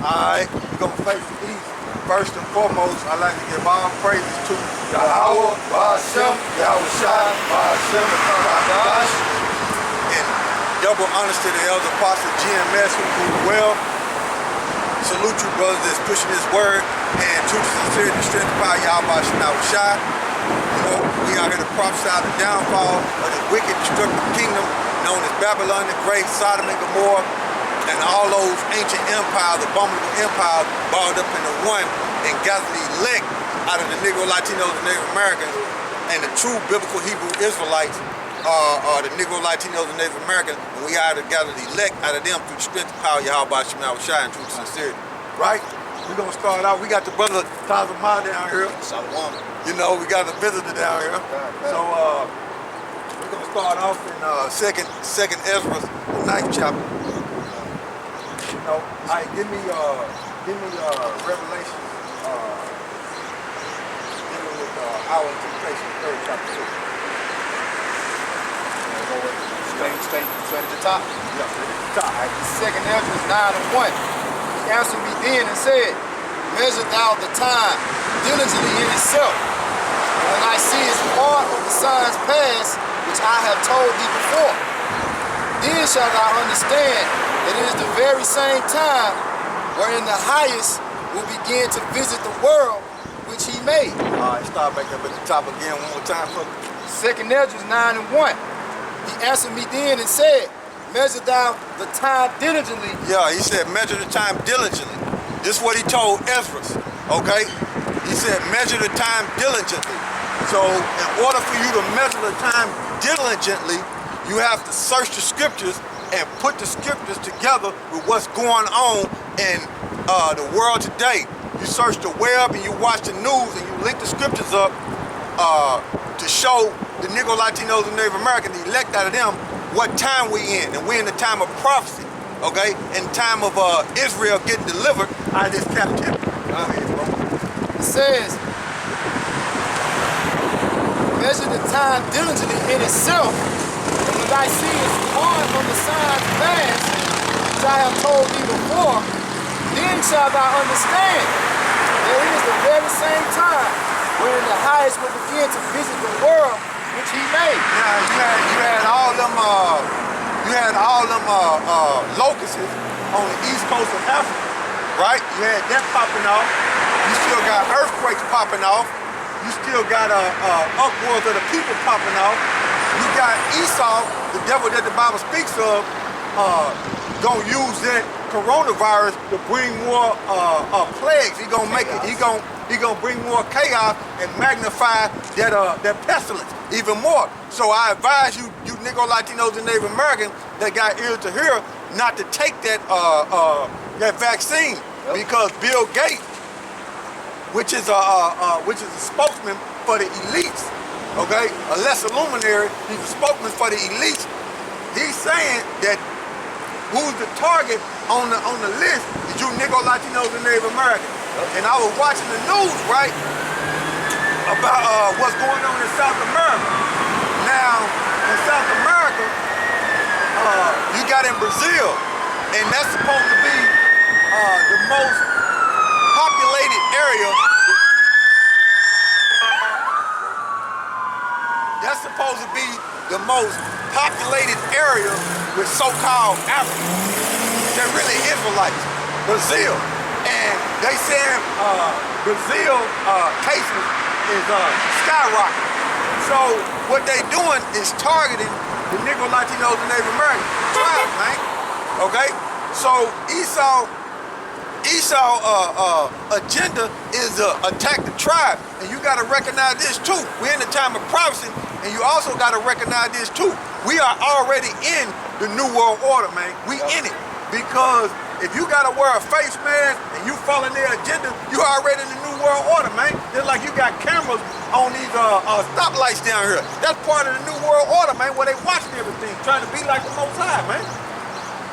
Alright, we're going to face the east. First and foremost, I'd like to give all praises to YAHAWAH, YAHAWASHI, and double honors to the elder apostle GMS who do well. Salute you brothers that's pushing this word, and truth and sincerity and strength of power, YAHAWASHI. You know, we out here to prophesy the downfall of this wicked, destructive kingdom known as Babylon the Great, Sodom and Gomorrah, and all those ancient empires, abominable empires, balled up into one and gathered the elect out of the Negro, Latinos, and Native Americans, and the true biblical Hebrew Israelites are the Negro, Latinos, and Native Americans, and we are to gather the elect out of them through the strength of power, YAHAWAH, and truth and sincerity. Right? We're going to start out. We got the brother Tazamah down here. Shalom. You know, we got a visitor down here. So we're going to start off in second Ezra, the 9th chapter. You know, all right, give me Revelation, dealing with our interpretation, 3rd chapter. Straight to the top. Yeah, straight to the top. All right, the second Ezra 9:1. He answered me then and said, measure thou the time diligently in itself. And when I see its part of the signs past, which I have told thee before, then shalt thou understand that it is the very same time wherein the highest will begin to visit the world which he made. All right, start back up at the top again one more time for me. Second Ezra 9:1. He answered me then and said, measure thou the time diligently. Yeah, he said measure the time diligently. This is what he told Ezra, okay? He said measure the time diligently. So in order for you to measure the time diligently, you have to search the scriptures and put the scriptures together with what's going on in the world today. You search the web and you watch the news and you link the scriptures up to show the Negro, Latinos, and Native Americans, the elect out of them, what time we in. And we're in the time of prophecy, okay? In time of Israel getting delivered out of this captivity. It says, measure the time diligently in itself, and when I see its part from the signs past, which I have told thee before, then shalt thou understand that it is the very same time wherein the highest will begin to visit the world which he made. Now you had all them locusts on the east coast of Africa, right? You had that popping off. You still got earthquakes popping off. You still got upwards of the people popping off. You got Esau, the devil that the Bible speaks of, gonna use that coronavirus to bring more plagues. He gonna make it. He gonna bring more chaos and magnify that pestilence even more. So I advise you Negro, Latinos, and Native Americans that got ears to hear not to take that vaccine. Yep. Because Bill Gates, which is a spokesman for the elites, okay, a lesser luminary, he's a spokesman for the elites. He's saying that who's the target on the list is you Negro, Latinos, and Native Americans. And I was watching the news, right, about what's going on in South America. Now, in South America, you got in Brazil, and that's supposed to be the most populated area. That's supposed to be the most populated area with so-called Africans. They're really Israelites, Brazil. And they saying Brazil cases is skyrocketing. So what they doing is targeting the Negro, Latinos, and Native American tribes, man. Okay? So Esau agenda is to attack the tribe. And you gotta recognize this too. We're in the time of prophecy, and you also gotta recognize this too. We are already in the New World Order, man. We in it. Because if you gotta wear a face mask and you follow their agenda, you already in the New World Order, man. Just like you got cameras on these stoplights down here. That's part of the New World Order, man, where they watching everything, trying to be like the Most High, man.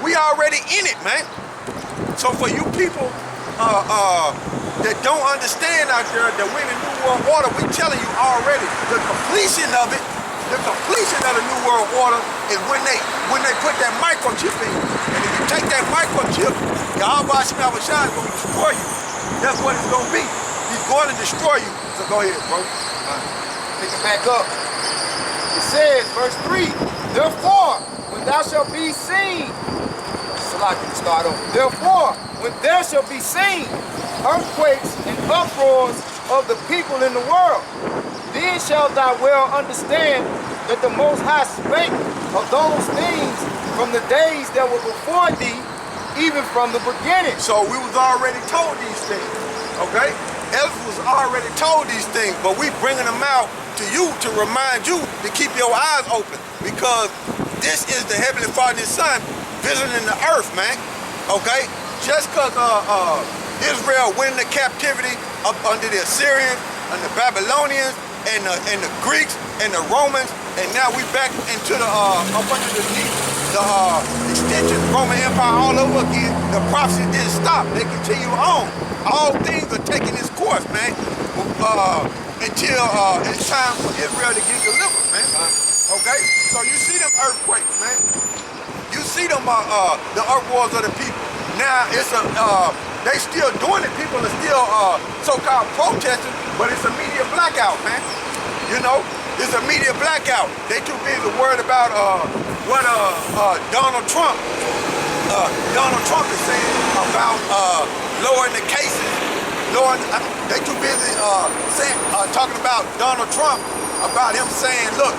We already in it, man. So for you people that don't understand out there that we're in the New World Order, we telling you already the completion of it. The completion of the New World Order is when they put that microchip in. And if you take that microchip YAHAWASHI is going to destroy you. That's what it's going to be. He's going to destroy you. So go ahead, bro. Pick it back up. It says, verse 3, therefore, when thou shalt be seen, start over. Therefore, when there shall be seen earthquakes and uproars of the people in the world, then shalt thou well understand that the Most High spake of those things from the days that were before thee, even from the beginning. So we was already told these things, okay? Ezra was already told these things, but we bringing them out to you to remind you to keep your eyes open, because this is the Heavenly Father's Son visiting the earth, man. Okay? Just because Israel went into captivity up under the Assyrians and the Babylonians and the Greeks and the Romans, and now we back into the up underneath the extension Roman Empire all over again. The prophecy didn't stop; they continue on. All things are taking its course, man, until it's time for Israel to get delivered, man. Okay? So you see them earthquakes, man. You see them the uproars of the people. Now it's they still doing it. People are still so-called protesting, but it's a media blackout, man. You know, it's a media blackout. They too busy worried about what Donald Trump is saying about lowering the cases. They too busy talking about Donald Trump, about him saying, look,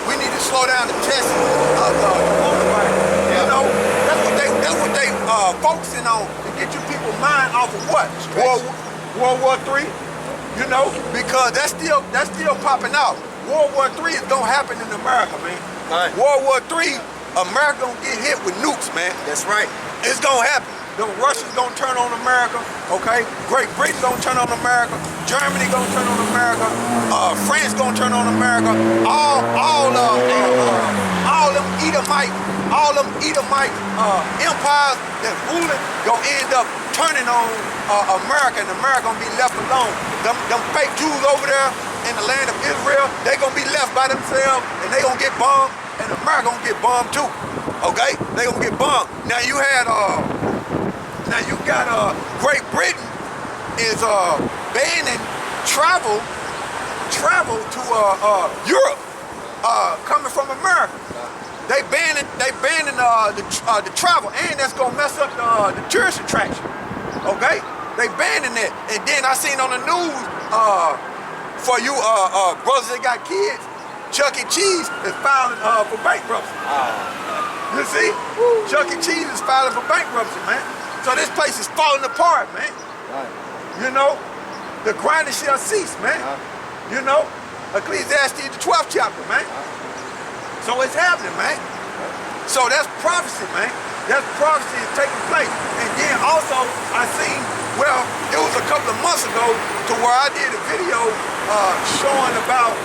we need to slow down the testing of the coronavirus. You know, that's what they focusing on, to get you people mind off of what? World War III. You know, because that's still popping out. World War III is gonna happen in America, man. Right. World War III, America gonna get hit with nukes, man. That's right. It's gonna happen. The Russians gonna turn on America, okay? Great Britain gonna turn on America. Germany gonna turn on America. France gonna turn on America. All them Edomite empires that's ruling gonna end up turning on America, and America gonna be left alone. Them fake Jews over there in the land of Israel, they gonna be left by themselves, and they gonna get bombed, and America gonna get bombed too. Okay? They gonna get bombed. Now you got Great Britain is banning travel to Europe coming from America. They banning the travel, and that's gonna mess up the tourist attraction. Okay? They banning that. And then I seen on the news for you brothers that got kids, Chuck E. Cheese is filing for bankruptcy. You see? Chuck E. Cheese is filing for bankruptcy, man. So this place is falling apart, man. You know? The grinding shall cease, man. You know? Ecclesiastes, the 12th chapter, man. So it's happening, man. So that's prophecy, man. That prophecy is taking place. And then also, I seen, well, it was a couple of months ago to where I did a video showing about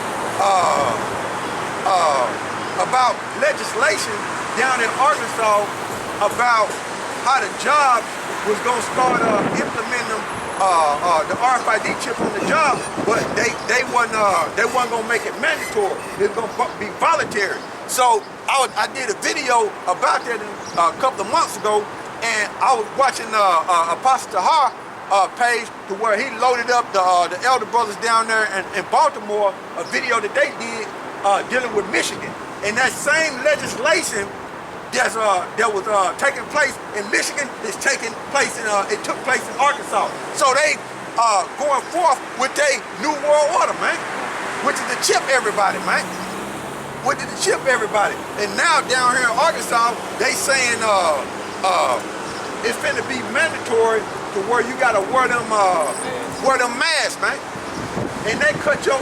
legislation down in Arkansas about how the job was going to start implementing them, the RFID chip on the job, but they wasn't going to make it mandatory. It's going to be voluntary. So I did a video about that a couple of months ago, and I was watching Apostle Tahar page to where he loaded up the elder brothers down there in Baltimore, a video that they did dealing with Michigan. And that same legislation that was taking place in Michigan is taking place in it took place in Arkansas. So they going forth with their new world order, man, which is to chip everybody, man. Which is to chip everybody. And now down here in Arkansas, they saying it's finna be mandatory to where you gotta wear them masks, man. And they cut your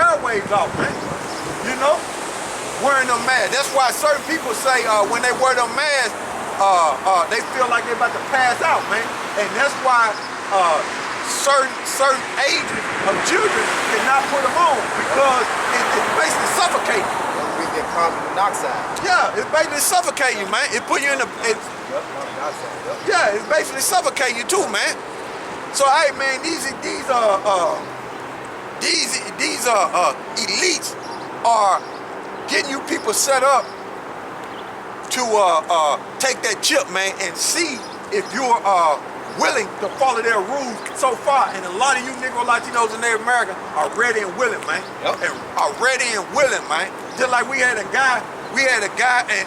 airwaves off, man. You know, wearing them masks. That's why certain people say when they wear them masks, they feel like they're about to pass out, man. And that's why certain ages of children cannot put them on, because it's basically suffocating. We get carbon monoxide. Yeah, it's basically suffocating you, man. It put you in yeah, it's basically suffocating you too, man. So hey, man, these elites are getting you people set up to take that chip, man, and see if you're willing to follow their rules so far. And a lot of you Negro Latinos and Native Americans are ready and willing, man. Yep. And are ready and willing, man. Just like we had a guy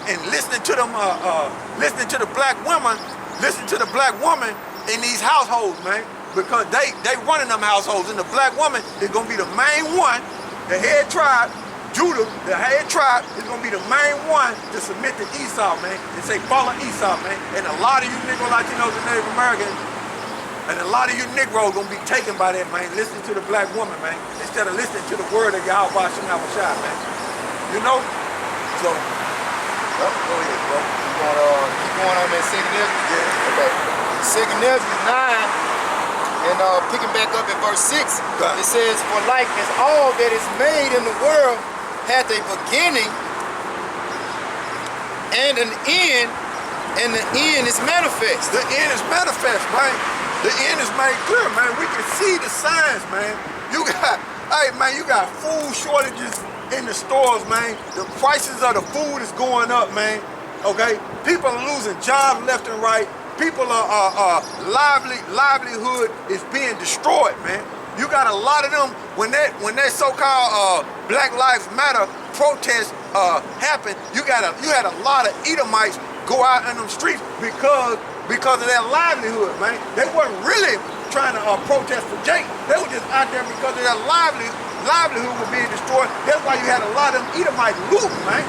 and listening to them, listening to the black woman in these households, man. Because they running them households, and the black woman is gonna be the main one, the head tribe, Judah, the head tribe, is gonna be the main one to submit to Esau, man, and say follow Esau, man. And a lot of you Negro Latinos and Native Americans, and a lot of you Negroes gonna be taken by that, man, listening to the black woman, man, instead of listening to the word of YAHAWASHI, man. You know? So, go ahead, bro. Keep going on that second Ezra? Yeah. Okay. Second Ezra 9. And picking back up at verse 6, it says, for like as all that is made in the world hath a beginning and an end, and the end is manifest. The end is manifest, man. The end is made clear, man. We can see the signs, man. You got food shortages in the stores, man. The prices of the food is going up, man. Okay? People are losing jobs left and right. People livelihood is being destroyed, man. You got a lot of them when that so-called Black Lives Matter protest happened. You had a lot of Edomites go out in them streets because of their livelihood, man. They weren't really trying to protest for Jake. They were just out there because of their livelihood was being destroyed. That's why you had a lot of them Edomites looting, man.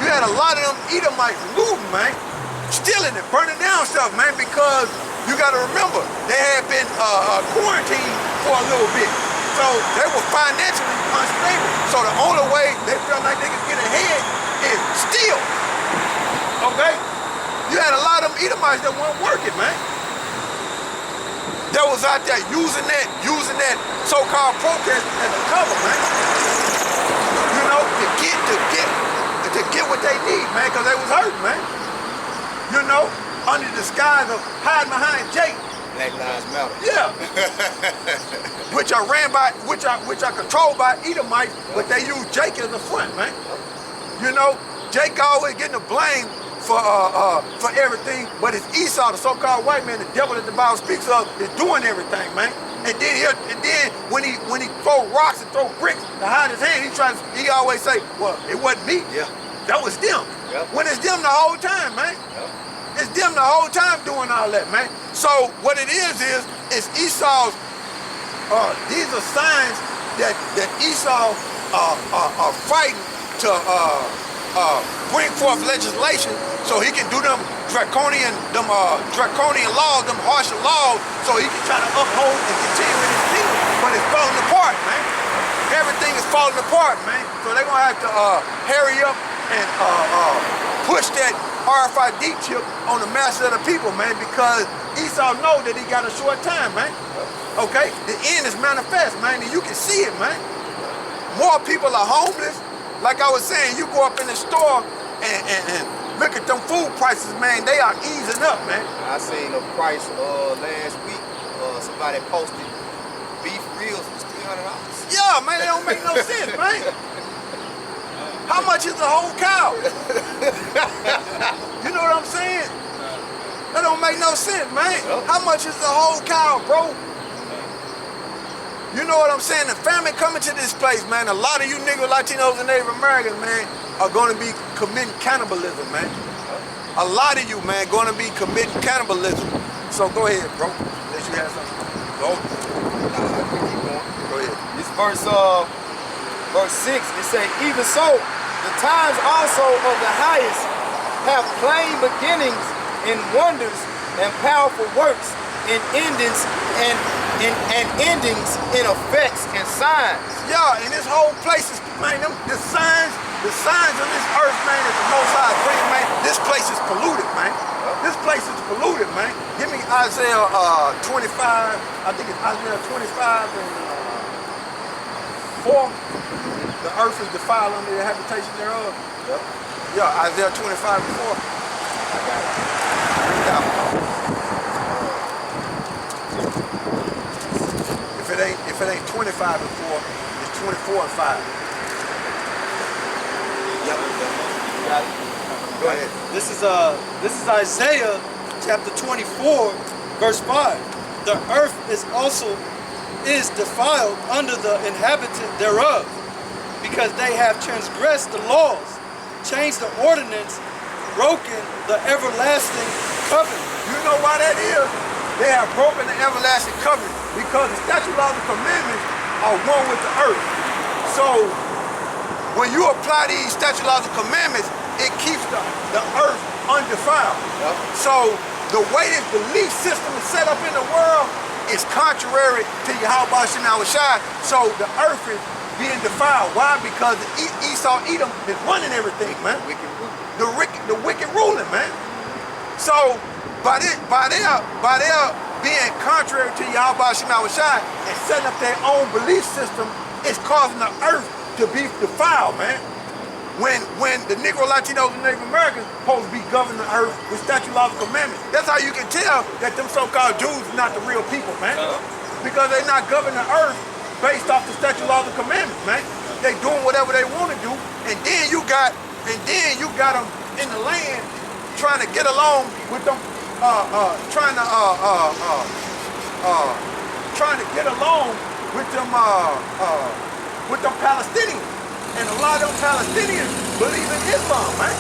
You had a lot of them Edomites looting, man. Stealing and burning down stuff, man, because you got to remember, they had been quarantined for a little bit. So they were financially unstable. So the only way they felt like they could get ahead is steal. Okay? You had a lot of them Edomites that weren't working, man. That was out there using that so-called protest as a cover, man. You know, to get what they need, man, because they was hurting, man. You know, under the disguise of hiding behind Jake. Black Lives Matter. Yeah. which are controlled by Edomites, but they use Jake as the front, man. You know, Jake always getting the blame for everything, but it's Esau, the so-called white man, the devil that the Bible speaks of, is doing everything, man. And then when he throw rocks and throw bricks to hide his hand, he always say, well, it wasn't me. Yeah. That was them. Yep. When it's them the whole time, man. Yep. It's them the whole time doing all that, man. So what it is Esau's, these are signs that Esau are fighting to bring forth legislation so he can do them draconian laws, them harsher laws, so he can try to uphold and continue in his kingdom. But it's falling apart, man. Everything is falling apart, man. So they're gonna have to hurry up and push that RFID chip on the masses of the people, man, because Esau know that he got a short time, man. Okay? The end is manifest, man, and you can see it, man. More people are homeless. Like I was saying, you go up in the store and look at them food prices, man, they are easing up, man. I seen a price last week, somebody posted beef ribs was $300. Yeah, man, it don't make no sense, man. How much is a whole cow? You know what I'm saying? That don't make no sense, man. How much is a whole cow, bro? You know what I'm saying? The family coming to this place, man, a lot of you Negro Latinos and Native Americans, man, are going to be committing cannibalism, man. A lot of you, man, going to be committing cannibalism. So go ahead, bro. Unless you have something. Go. Go ahead. This verse 6, it say, even so, the times also of the highest have plain beginnings in wonders and powerful works, in endings and endings in effects and signs. Yeah, and this whole place is, man, the signs of this earth, man, is the Most High bringing, man. This place is polluted, man. This place is polluted, man. Give me Isaiah 25, I think it's Isaiah 25 and 4. The earth is defiled under the habitation thereof. Yep. Yeah, Isaiah 25 and 4. I got it. Bring it out. If it ain't 25 and 4, it's 24 and 5. Yep. Got it. Go ahead. This is Isaiah chapter 24, verse 5. The earth is defiled under the inhabitant thereof, because they have transgressed the laws, changed the ordinance, broken the everlasting covenant. You know why that is? They have broken the everlasting covenant because the statute, laws, and commandments are one with the earth. So when you apply these statute, laws, and commandments, it keeps the earth undefiled. Yep. So the way this belief system is set up in the world is contrary to YAHAWASHI. So the earth is being defiled. Why? Because Esau, Edom is running everything, man. The wicked ruling, man. So by their being contrary to YAHAWASHI and setting up their own belief system, it's causing the earth to be defiled, man. When the Negro, Latinos, and Native Americans supposed to be governing the earth with statute, laws, and commandments. That's how you can tell that them so-called Jews are not the real people, man. Because they're not governing the earth based off the statute, laws, and commandments, man. They doing whatever they want to do, and then you got them in the land trying to get along with them, trying to get along with them Palestinians. And a lot of them Palestinians believe in Islam, man.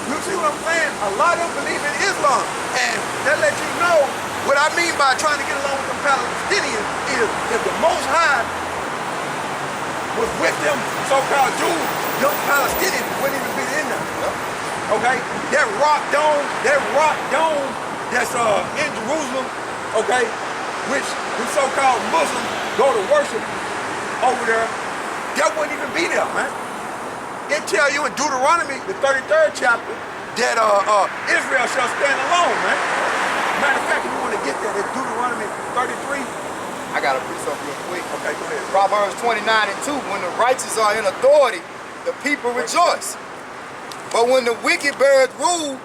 You see what I'm saying? A lot of them believe in Islam. And that lets you know what I mean by trying to get along with them Palestinians is if the Most High was with them so-called Jews, them Palestinians wouldn't even be in there. Okay? That rock dome that's in Jerusalem, okay, which the so-called Muslims go to worship over there, that wouldn't even be there, man. It tell you in Deuteronomy, the 33rd chapter, that Israel shall stand alone, man. Matter of fact, if you want to get that, it's Deuteronomy 33. I got to read something real quick. Okay, go ahead. Proverbs 29:2, when the righteous are in authority, the people rejoice. But when the wicked beareth rule,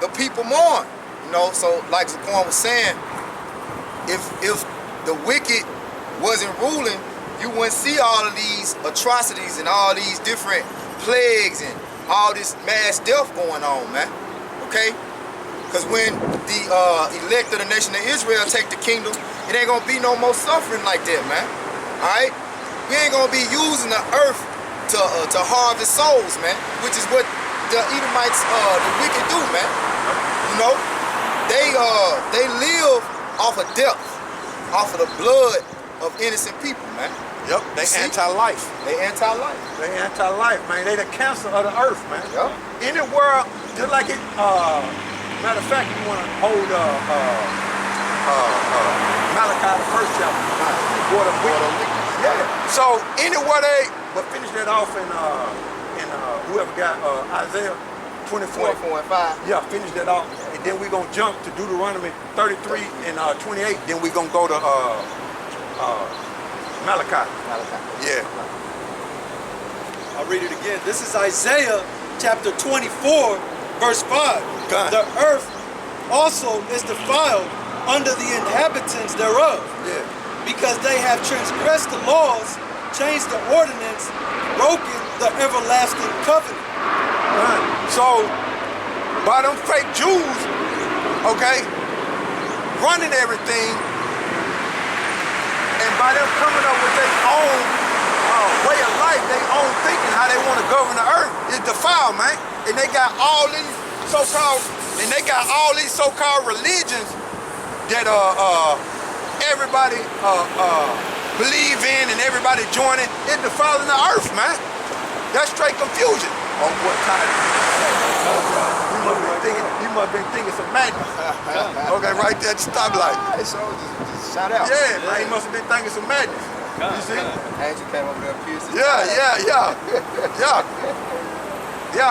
the people mourn. You know, so like Zaquan was saying, if the wicked wasn't ruling, you wouldn't see all of these atrocities and all these different plagues and all this mass death going on, man. Okay? Because when the elect of the nation of Israel take the kingdom, it ain't gonna be no more suffering like that, man. Alright? We ain't gonna be using the earth to harvest souls, man, which is what the Edomites, the wicked do, man. You know? They live off of death, off of the blood of innocent people, man. Yep, they anti-life. They anti-life. They anti-life, man. They the cancer of the earth, man. Yep. In the world, just like it, matter of fact, you want to hold Malachi, the first chapter. Water wicked. Yeah. So anywhere but finish that off in whoever got Isaiah 24 and 5. Yeah, finish that off. And then we're going to jump to Deuteronomy 33 and 28. Then we're going to go to Malachi. Yeah. I'll read it again. This is Isaiah chapter 24, verse 5. God. The earth also is defiled under the inhabitants thereof, because they have transgressed the laws, changed the ordinance, broken the everlasting covenant. So, by them fake Jews, okay, running everything, and by them coming up with their own way of life, their own thinking, how they want to govern the earth, is defiled, man. And they got all these so-called religions that everybody believe in and everybody joining. It's defiling the earth, man. That's straight confusion. Oh, what time? You must have been thinking some madness. Okay, right there at the stoplight. So just shout out. Yeah, man, he must have been thinking some madness. You see? Angel came over there piercing. Yeah,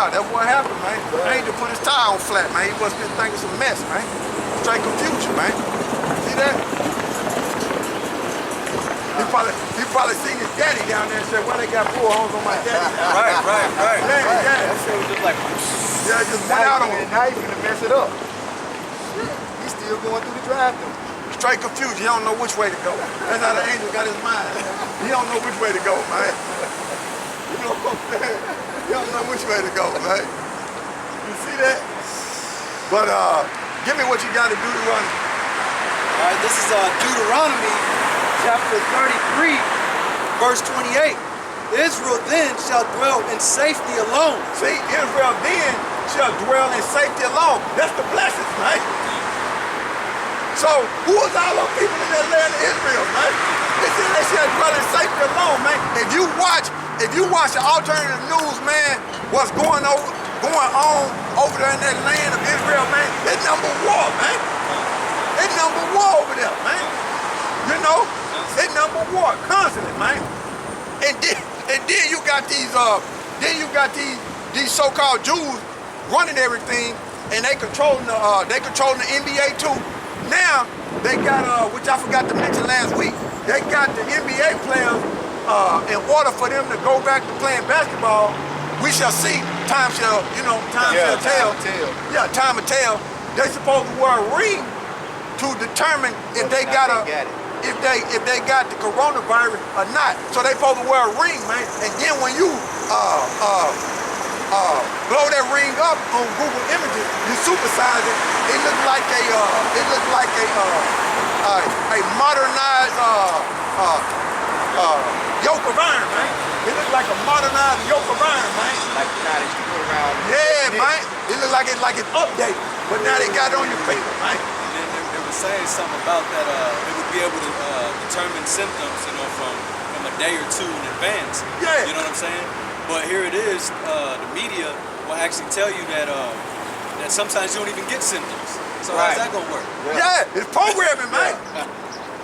that's what happened, man. Angel put his tire on flat, man. He must have been thinking some mess, man. Straight confusion, man. See that? He probably seen his daddy down there and said, well, they got poor homes on my daddy. Right. Yeah. That shit was just like, Yeah, it just went out on him. Now he's gonna mess it up. He's still going through the drive-thru. Straight confused. He don't know which way to go. That's how the angel got his mind. He don't know which way to go, man. You know what I'm saying? He don't know which way to go, man. You see that? But give me what you got to do to run. All right, this is Deuteronomy chapter 33, verse 28. Israel then shall dwell in safety alone. See, Israel then shall dwell in safety alone. That's the blessings, man. So, who is all those people in that land of Israel, man? They said they shall dwell in safety alone, man. If you watch the alternative news, man, what's going on over there in that land of Israel, man, they number war, man. They number war over there, man. You know, they number war constantly, man. And then you got these so-called Jews running everything, and they controlling the NBA too. Now they got which I forgot to mention last week. They got the NBA players in order for them to go back to playing basketball. We shall see. Time shall tell. Yeah, time will tell. They supposed to wear a ring to determine if they got the coronavirus or not. So they supposed to wear a ring, man. And then when you blow that ring up on Google Images, you supersize it. It looks like a modernized yoke of iron, man. It looks like a modernized yoke of iron, man. Like the kind that you put around. Yeah, man. It looks like it's updated, but now they got it on your finger, man. They were saying something about that they would be able to determine symptoms, from a day or two in advance. Yeah. You know what I'm saying? But here it is, the media will actually tell you that that sometimes you don't even get symptoms. So how's that gonna work? Yeah, it's programming, man.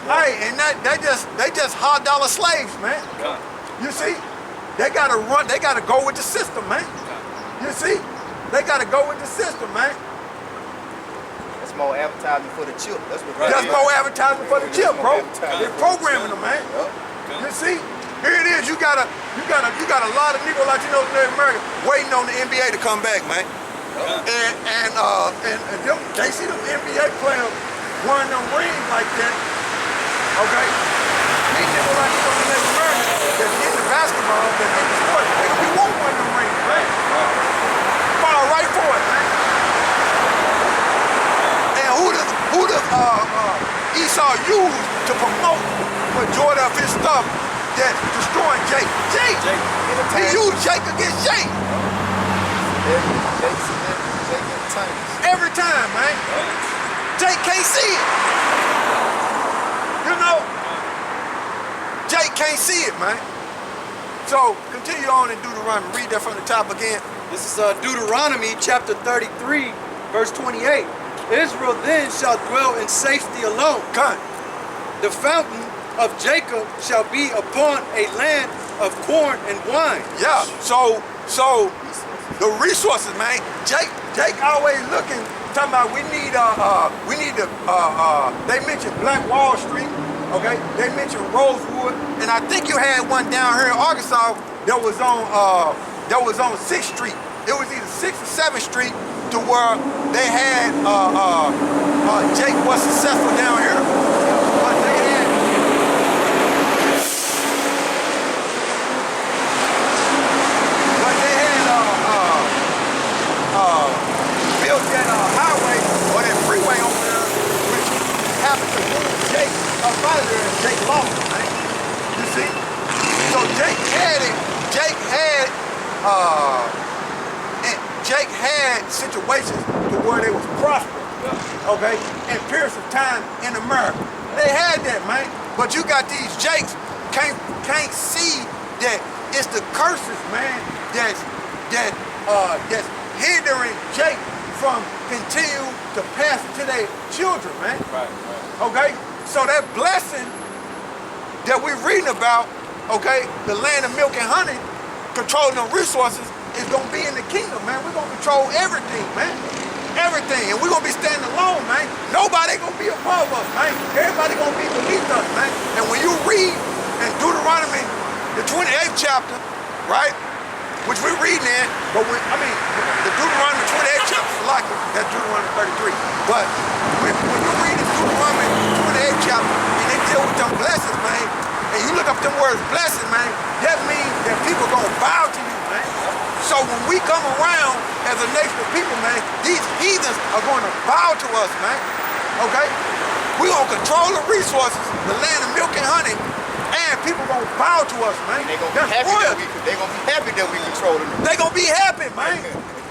Hey, and they just hard dollar slaves, man. Yeah. You see, they gotta go with the system, man. You see, they gotta go with the system, man. That's more advertising for the chip. That's what. That's more advertising for the chip, bro. They're programming them, man. Yep. You see, here it is. You got a lot of Negro Latinos in America waiting on the NBA to come back, man. And them, they see them NBA players wearing them rings like that. Okay, these Negro Latinos in America that's into basketball, that's into sports, they gonna be wanting one of them rings, man. Fall right for it, man. And who does Esau use to promote majority of his stuff that's destroying Jake? Jake. He used Jake against Jake. Every time, man. Jake can't see it. You know? Jake can't see it, man. So continue on in Deuteronomy. Read that from the top again. This is Deuteronomy chapter 33, verse 28. Israel then shall dwell in safety alone. Come. The fountain of Jacob shall be upon a land of corn and wine. Yeah. So the resources, man. Jake always looking, talking about we need to they mentioned Black Wall Street, okay? They mentioned Rosewood, and I think you had one down here in Arkansas that was on 6th Street. It was either 6th or 7th Street to where they had Jake was successful down here. But they had built that highway or that freeway over there, which happened to move Jake up out of there, and Jake lost it, man. You see? So Jake had situations to where they was prosperous, okay, in periods of time in America. They had that, man. But you got these Jakes can't see that it's the curses, man, that's hindering Jake from continue to pass it to their children, man. Right. Okay? So that blessing that we're reading about, okay, the land of milk and honey, controlling the resources, is gonna be in the kingdom, man. We're gonna control everything, man. Everything. And we're gonna be standing alone, man. Nobody gonna be above us, man. Everybody gonna be beneath us, man. And when you read in Deuteronomy, the 28th chapter, right? Which we're reading in, but the Deuteronomy 28th chapter is like that's Deuteronomy 33. But when you read the Deuteronomy 28th chapter and they deal with them blessings, man, and you look up them words blessing, man, that means that people gonna bow to you, man. So when we come around as a nation of people, man, these heathens are going to bow to us, man. Okay? We're going to control the resources, the land of milk and honey, and people going to bow to us, man. They're gonna That's be happy royalty. they're gonna be happy that we controlling them. They're going to be happy, man.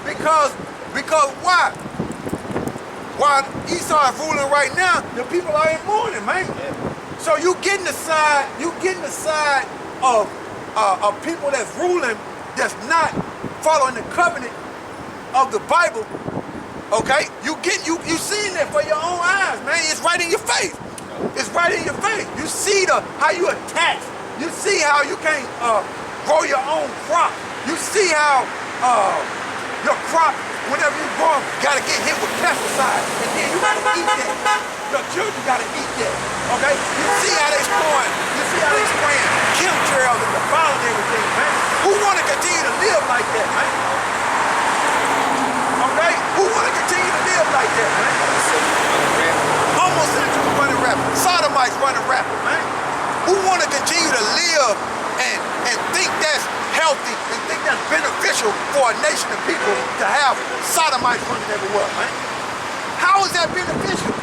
Because why? While Esau is ruling right now, the people are in mourning, man. Yeah. So you getting the side of people that's ruling, that's not following the covenant of the Bible. Okay, you seeing that for your own eyes, man. It's right in your face. It's right in your face. You see how you attack. You see how you can't grow your own crop. You see how your crop, whenever you grow, gotta get hit with pesticides, and then you gotta eat that. Your children gotta eat that. Okay? You see how they spraying. You see how they spraying chemtrails and defiling everything, man. Who wanna continue to live like that, man? Okay? Who wanna continue to live like that, man? Homosexuals running rapid. Sodomites running rapid, man. Who wanna continue to live and think that's healthy and think that's beneficial for a nation of people to have sodomites running everywhere, man? How is that beneficial?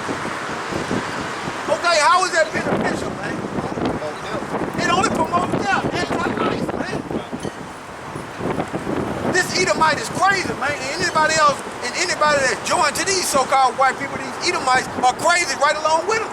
Okay, how is that beneficial, man? It only promotes death, anti-life, man. This Edomite is crazy, man. And anybody else, and anybody that's joined to these so-called white people, these Edomites are crazy right along with them.